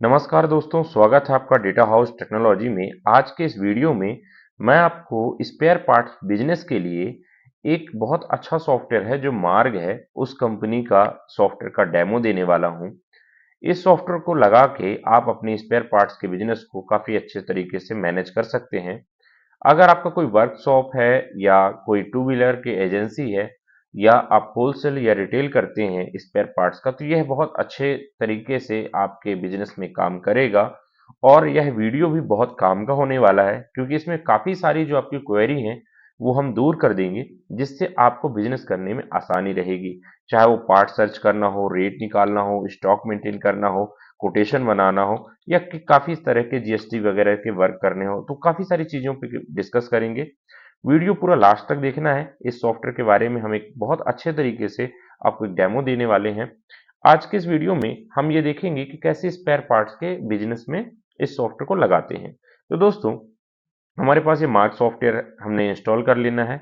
नमस्कार दोस्तों, स्वागत है आपका डेटा हाउस टेक्नोलॉजी में। आज के इस वीडियो में मैं आपको स्पेयर पार्ट्स बिजनेस के लिए एक बहुत अच्छा सॉफ्टवेयर है जो मार्ग है, उस कंपनी का सॉफ्टवेयर का डेमो देने वाला हूं। इस सॉफ्टवेयर को लगा के आप अपनी स्पेयर पार्ट्स के बिजनेस को काफी अच्छे तरीके से मैनेज कर सकते हैं। अगर आपका कोई वर्कशॉप है या कोई टू व्हीलर की एजेंसी है या आप होलसेल या रिटेल करते हैं स्पेयर पार्ट्स का, तो यह बहुत अच्छे तरीके से आपके बिजनेस में काम करेगा। और यह वीडियो भी बहुत काम का होने वाला है क्योंकि इसमें काफ़ी सारी जो आपकी क्वेरी हैं वो हम दूर कर देंगे, जिससे आपको बिजनेस करने में आसानी रहेगी। चाहे वो पार्ट सर्च करना हो, रेट निकालना हो, स्टॉक मेंटेन करना हो, कोटेशन बनाना हो या कि काफ़ी तरह के जीएसटी वगैरह के वर्क करने हो, तो काफ़ी सारी चीज़ों पे डिस्कस करेंगे। वीडियो पूरा लास्ट तक देखना है। इस सॉफ्टवेयर के बारे में हम एक बहुत अच्छे तरीके से आपको एक डेमो देने वाले हैं। आज के इस वीडियो में हम ये देखेंगे कि कैसे स्पेयर पार्ट्स के बिजनेस में इस सॉफ्टवेयर को लगाते हैं। तो दोस्तों, हमारे पास ये मार्क सॉफ्टवेयर हमने इंस्टॉल कर लेना है।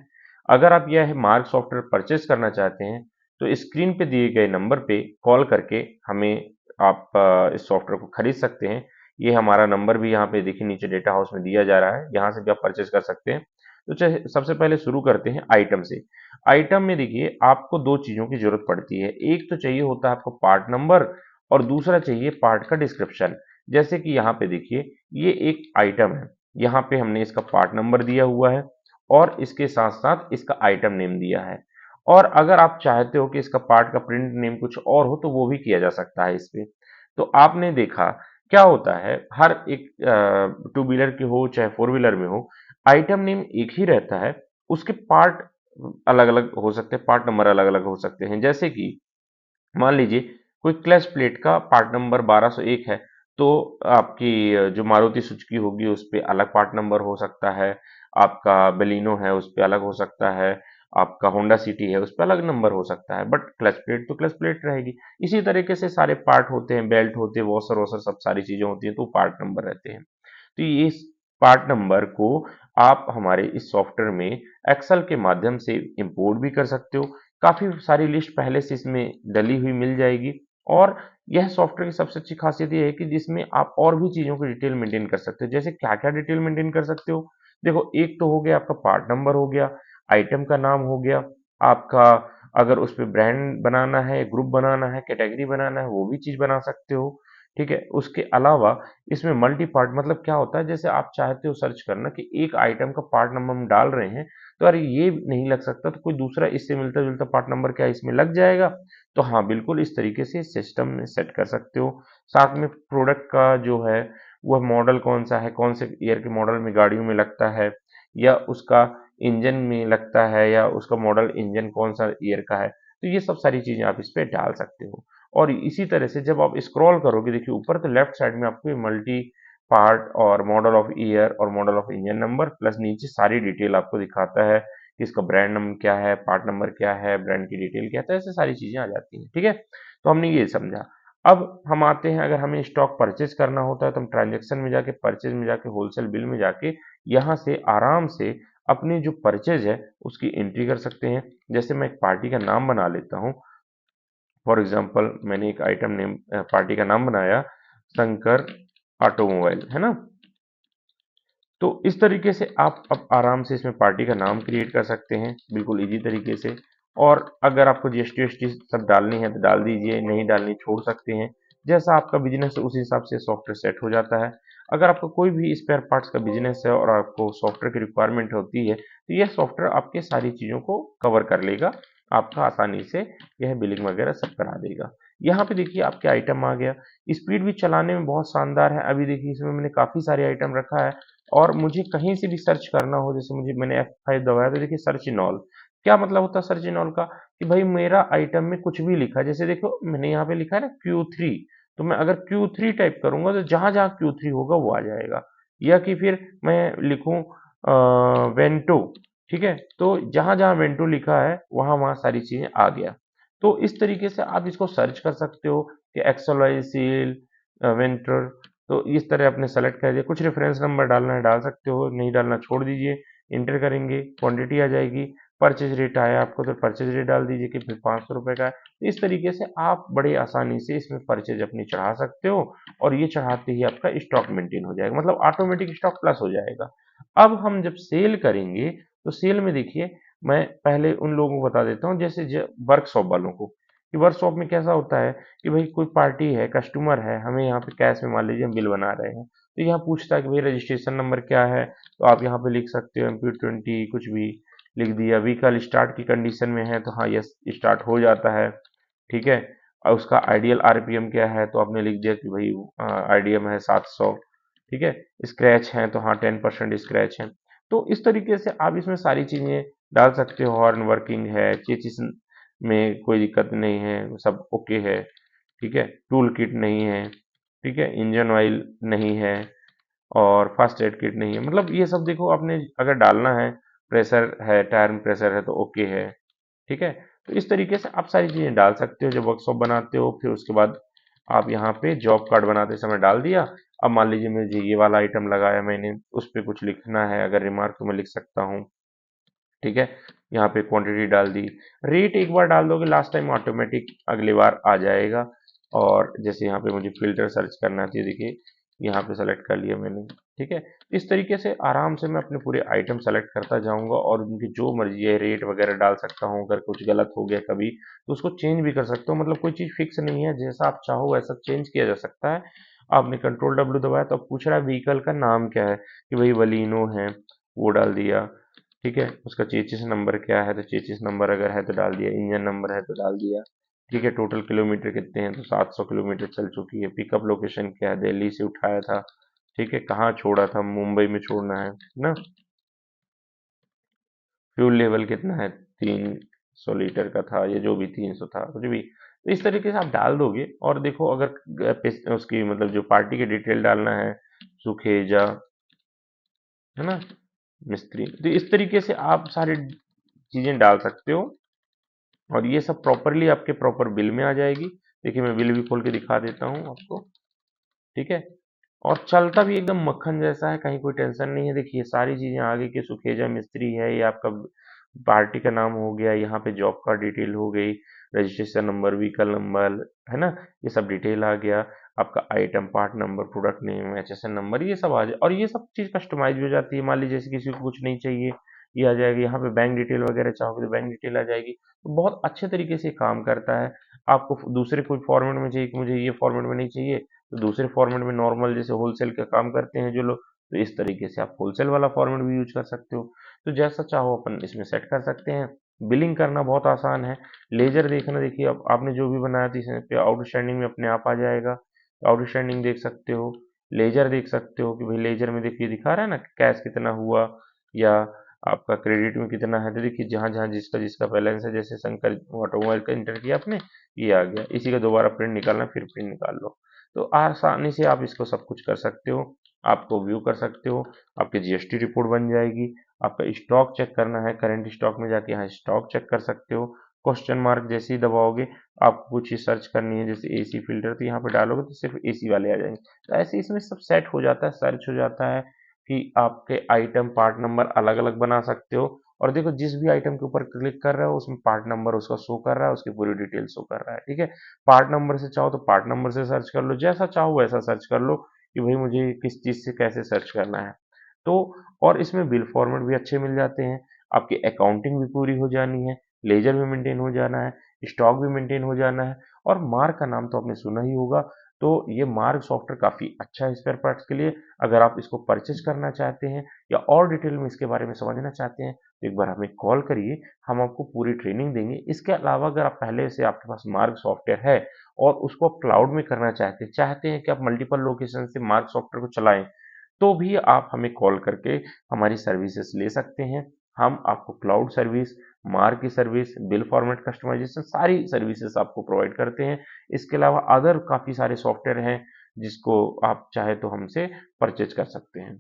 अगर आप यह मार्क सॉफ्टवेयर परचेज करना चाहते हैं तो स्क्रीन पे दिए गए नंबर पे कॉल करके हमें आप इस सॉफ्टवेयर को खरीद सकते हैं। ये हमारा नंबर भी यहाँ पे देखिए नीचे डेटा हाउस में दिया जा रहा है, यहाँ से भी आप परचेज कर सकते हैं। तो चलिए सबसे पहले शुरू करते हैं आइटम से। आइटम में देखिए आपको दो चीज़ों की जरूरत पड़ती है। एक तो चाहिए होता है आपको पार्ट नंबर और दूसरा चाहिए पार्ट का डिस्क्रिप्शन। जैसे कि यहाँ पे देखिए ये एक आइटम है, यहाँ पे हमने इसका पार्ट नंबर दिया हुआ है और इसके साथ साथ इसका आइटम नेम दिया है। और अगर आप चाहते हो कि इसका पार्ट का प्रिंट नेम कुछ और हो तो वो भी किया जा सकता है इस पे। तो आपने देखा क्या होता है, हर एक टू व्हीलर की हो चाहे फोर व्हीलर में हो, आइटम नेम एक ही रहता है, उसके पार्ट अलग अलग हो सकते हैं, पार्ट नंबर अलग अलग हो सकते हैं। जैसे कि मान लीजिए कोई क्लच प्लेट का पार्ट नंबर 1201 है, तो आपकी जो मारुति सुजुकी होगी उस पे अलग पार्ट नंबर हो सकता है, आपका बेलिनो है उस पे अलग हो सकता है, आपका होंडा सिटी है उस पे अलग नंबर हो सकता है, बट क्लच प्लेट तो क्लच प्लेट रहेगी। इसी तरीके से सारे पार्ट होते हैं, बेल्ट होते हैं, वॉशर वॉशर सब सारी चीजें होती हैं, तो पार्ट नंबर रहते हैं। तो ये इस पार्ट नंबर को आप हमारे इस सॉफ्टवेयर में एक्सेल के माध्यम से इंपोर्ट भी कर सकते हो। काफ़ी सारी लिस्ट पहले से इसमें डली हुई मिल जाएगी। और यह सॉफ्टवेयर की सबसे अच्छी खासियत ये है कि जिसमें आप और भी चीज़ों की डिटेल मेंटेन कर सकते हो। जैसे क्या-क्या डिटेल मेंटेन कर सकते हो? देखो, एक तो हो गया आपका पार्ट नंबर हो गया, आइटम का नाम हो गया, आपका अगर उस पे ब्रांड बनाना है, ग्रुप बनाना है, कैटेगरी बनाना है, वो भी चीज़ बना सकते हो। ठीक है? उसके अलावा इसमें मल्टी पार्ट मतलब क्या होता है, जैसे आप चाहते हो सर्च करना कि एक आइटम का पार्ट नंबर हम डाल रहे हैं, तो अरे ये नहीं लग सकता तो कोई दूसरा इससे मिलता जुलता पार्ट नंबर क्या इसमें लग जाएगा? तो हाँ, बिल्कुल इस तरीके से सिस्टम में सेट कर सकते हो। साथ में प्रोडक्ट का जो है वह मॉडल कौन सा है, कौन से ईयर के मॉडल में गाड़ियों में लगता है, या उसका इंजन में लगता है, या उसका मॉडल इंजन कौन सा ईयर का है, तो ये सब सारी चीजें आप इस पे डाल सकते हो। और इसी तरह से जब आप स्क्रॉल करोगे, देखिए ऊपर तो लेफ्ट साइड में आपको मल्टी पार्ट और मॉडल ऑफ ईयर और model of engine number plus नीचे सारी डिटेल आपको दिखाता है कि इसका ब्रांड नंबर क्या है, पार्ट नंबर क्या है, ब्रांड की डिटेल क्या है, तो ऐसे सारी चीजें आ जाती हैं। ठीक है, तो हमने ये समझा। अब हम आते हैं, अगर हमें स्टॉक परचेज करना होता है तो हम ट्रांजेक्शन में जाके, परचेज में जाके, होलसेल बिल में जाके यहाँ से आराम से अपनी जो परचेज है उसकी एंट्री कर सकते हैं। जैसे मैं एक पार्टी का नाम बना लेता हूँ। फॉर एग्जाम्पल मैंने एक आइटम नेम पार्टी का नाम बनाया, शंकर ऑटोमोबाइल, है ना। तो इस तरीके से आप अब आराम से इसमें पार्टी का नाम क्रिएट कर सकते हैं, बिल्कुल इजी तरीके से। और अगर आपको जीएसटी वीएसटी सब डालनी है तो डाल दीजिए, नहीं डालनी छोड़ सकते हैं। जैसा आपका बिजनेस है उस हिसाब से सॉफ्टवेयर सेट हो जाता है। अगर आपको कोई भी स्पेयर पार्ट्स का बिजनेस है और आपको सॉफ्टवेयर की रिक्वायरमेंट होती है तो यह सॉफ्टवेयर आपके सारी चीज़ों को कवर कर लेगा, आपका आसानी से यह बिलिंग वगैरह सब करा देगा। यहाँ पे देखिए आपके आइटम आ गया। स्पीड भी चलाने में बहुत शानदार है। अभी देखिए इसमें मैंने काफ़ी सारे आइटम रखा है और मुझे कहीं से भी सर्च करना हो, जैसे मुझे मैंने F5 दबाया तो देखिए सर्च इन ऑल। क्या मतलब होता है सर्च इन ऑल का? कि भाई मेरा आइटम में कुछ भी लिखा है, जैसे देखो मैंने यहाँ पे लिखा है ना Q3, तो मैं अगर Q3 टाइप करूंगा तो जहां जहां Q3 होगा वो आ जाएगा। या कि फिर मैं लिखूं वेंटो, ठीक है, तो जहां जहां वेंटो लिखा है वहां वहां सारी चीजें आ गया। तो इस तरीके से आप इसको सर्च कर सकते हो कि एक्सवाई सील वेंटर। तो इस तरह आपने सेलेक्ट कर दिया, कुछ रेफरेंस नंबर डालना है डाल सकते हो, नहीं डालना छोड़ दीजिए। इंटर करेंगे, क्वांटिटी आ जाएगी, परचेज रेट आया आपको तो परचेज रेट डाल दीजिए कि फिर 500 रुपये का है। तो इस तरीके से आप बड़े आसानी से इसमें परचेज अपनी चढ़ा सकते हो और ये चढ़ाते ही आपका स्टॉक मेंटेन हो जाएगा, मतलब ऑटोमेटिक स्टॉक प्लस हो जाएगा। अब हम जब सेल करेंगे तो सेल में देखिए, मैं पहले उन लोगों को बता देता हूँ जैसे वर्कशॉप वालों को, कि वर्कशॉप में कैसा होता है कि भाई कोई पार्टी है, कस्टमर है, हमें यहाँ पे कैश में मान लीजिए हम बिल बना रहे हैं, तो यहाँ पूछता है कि भाई रजिस्ट्रेशन नंबर क्या है, तो आप यहाँ पे लिख सकते हो MP20 कुछ भी लिख दिया। व्हीकल स्टार्ट की कंडीशन में है तो हाँ यस स्टार्ट हो जाता है, ठीक है। और उसका आइडियल RPM क्या है तो आपने लिख दिया कि भाई आइडियम है 700, ठीक है। स्क्रैच है तो हाँ 10% स्क्रैच है। तो इस तरीके से आप इसमें सारी चीजें डाल सकते हो। हॉर्न वर्किंग है, चेसिस में कोई दिक्कत नहीं है, सब ओके है, ठीक है। टूल किट नहीं है, ठीक है। इंजन ऑयल नहीं है और फर्स्ट एड किट नहीं है, मतलब ये सब देखो आपने अगर डालना है। प्रेशर है, टायर में प्रेशर है तो ओके है, ठीक है। तो इस तरीके से आप सारी चीजें डाल सकते हो जब वर्कशॉप बनाते हो। फिर उसके बाद आप यहाँ पे जॉब कार्ड बनाते समय डाल दिया। अब मान लीजिए मुझे ये वाला आइटम लगाया मैंने, उस पर कुछ लिखना है, अगर रिमार्क तो मैं लिख सकता हूँ, ठीक है। यहाँ पे क्वांटिटी डाल दी। रेट एक बार डाल दोगे लास्ट टाइम ऑटोमेटिक अगली बार आ जाएगा। और जैसे यहाँ पे मुझे फिल्टर सर्च करना है तो ये देखिए यहाँ पे सेलेक्ट कर लिया मैंने, ठीक है। इस तरीके से आराम से मैं अपने पूरे आइटम सेलेक्ट करता जाऊंगा और उनकी जो मर्जी है रेट वगैरह डाल सकता हूँ। अगर कुछ गलत हो गया कभी तो उसको चेंज भी कर सकता हूँ, मतलब कोई चीज़ फिक्स नहीं है, जैसा आप चाहो वैसा चेंज किया जा सकता है। आपने कंट्रोल W दबाया तो अब पूछ रहा है व्हीकल का नाम क्या है, कि भाई बलिनो है, वो डाल दिया, ठीक है। उसका चेसिस नंबर क्या है तो चेसिस नंबर अगर है तो डाल दिया, इंजन नंबर है तो डाल दिया, ठीक है। टोटल किलोमीटर कितने हैं तो 700 किलोमीटर चल चुकी है। पिकअप लोकेशन क्या है, दिल्ली से उठाया था, ठीक है। कहाँ छोड़ा था, मुंबई में छोड़ना है ना। फ्यूल लेवल कितना है, 300 लीटर का था, ये जो भी 300 था कुछ भी। तो इस तरीके से आप डाल दोगे और देखो अगर उसकी मतलब जो पार्टी की डिटेल डालना है, सुखेजा, है ना, मिस्त्री, तो इस तरीके से आप सारी चीजें डाल सकते हो और ये सब प्रॉपरली आपके प्रॉपर बिल में आ जाएगी। देखिए मैं बिल भी खोल के दिखा देता हूँ आपको, ठीक है। और चलता भी एकदम मक्खन जैसा है, कहीं कोई टेंशन नहीं है। देखिए सारी चीजें आगे के, सुखेजा मिस्त्री है, ये आपका पार्टी का नाम हो गया, यहाँ पे जॉब का डिटेल हो गई, रजिस्ट्रेशन नंबर, व्हीकल नंबर, है ना, ये सब डिटेल आ गया। आपका item, part number, product name, HSN number, ये सब आ जाए और ये सब चीज कस्टमाइज हो जाती है। मान लीजिए जैसे किसी को कुछ नहीं चाहिए, ये आ जाएगी। यहाँ पे बैंक डिटेल वगैरह चाहोगे तो बैंक डिटेल आ जाएगी। तो बहुत अच्छे तरीके से काम करता है। आपको दूसरे कोई फॉर्मेट में चाहिए कि मुझे ये फॉर्मेट में नहीं चाहिए, तो दूसरे फॉर्मेट में नॉर्मल जैसे होलसेल का काम करते हैं जो लोग, तो इस तरीके से आप होलसेल वाला फॉर्मेट भी यूज कर सकते हो। तो जैसा चाहो अपन इसमें सेट कर सकते हैं। बिलिंग करना बहुत आसान है। लेजर देखना, देखिए अब आपने जो भी बनाया था इसमें पे आउटस्टैंडिंग में अपने आप आ जाएगा। आउटस्टैंडिंग देख सकते हो, लेजर देख सकते हो कि भाई लेजर में देखिए दिखा रहा है ना कैश कितना हुआ या आपका क्रेडिट में कितना है। तो देखिए जहां जहां जिसका जिसका बैलेंस है, जैसे शंकर ऑटोमोबाइल का इंटर किया आपने, ये आ गया। इसी का दोबारा प्रिंट निकालना, फिर प्रिंट निकाल लो। तो आसानी से आप इसको सब कुछ कर सकते हो। आपको व्यू कर सकते हो, आपकी GST रिपोर्ट बन जाएगी। आपका स्टॉक चेक करना है, करंट स्टॉक में जाके यहाँ स्टॉक चेक कर सकते हो। क्वेश्चन मार्क जैसे ही दबाओगे, आपको कुछ चीज सर्च करनी है जैसे AC फिल्टर, तो यहाँ पे डालोगे तो सिर्फ AC वाले आ जाएंगे। तो ऐसे इसमें सब सेट हो जाता है, सर्च हो जाता है कि आपके आइटम पार्ट नंबर अलग अलग बना सकते हो। और देखो जिस भी आइटम के ऊपर क्लिक कर रहे हो उसमें पार्ट नंबर उसका शो कर रहा है, उसकी पूरी डिटेल शो कर रहा है, ठीक है। पार्ट नंबर से चाहो तो पार्ट नंबर से सर्च कर लो, जैसा चाहो वैसा सर्च कर लो कि भाई मुझे किस चीज से कैसे सर्च करना है। तो और इसमें बिल फॉर्मेट भी अच्छे मिल जाते हैं, आपकी अकाउंटिंग भी पूरी हो जानी है, लेजर भी मेंटेन हो जाना है, स्टॉक भी मेंटेन हो जाना है। और मार्क का नाम तो आपने सुना ही होगा। तो ये मार्क सॉफ्टवेयर काफी अच्छा है स्पेयर पार्ट्स के लिए। अगर आप इसको परचेज करना चाहते हैं या और डिटेल में इसके बारे में समझना चाहते हैं तो एक बार हमें कॉल करिए, हम आपको पूरी ट्रेनिंग देंगे। इसके अलावा अगर आप पहले से आपके पास मार्क सॉफ्टवेयर है और उसको आप क्लाउड में करना चाहते हैं कि आप मल्टीपल लोकेशन से मार्क सॉफ्टवेयर को चलाएं, तो भी आप हमें कॉल करके हमारी सर्विसेज ले सकते हैं। हम आपको क्लाउड सर्विस, मार्क की सर्विस, बिल फॉर्मेट कस्टमाइजेशन, सारी सर्विसेज आपको प्रोवाइड करते हैं। इसके अलावा अदर काफ़ी सारे सॉफ्टवेयर हैं जिसको आप चाहे तो हमसे परचेज कर सकते हैं।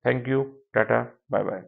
Thank you, tata, bye bye.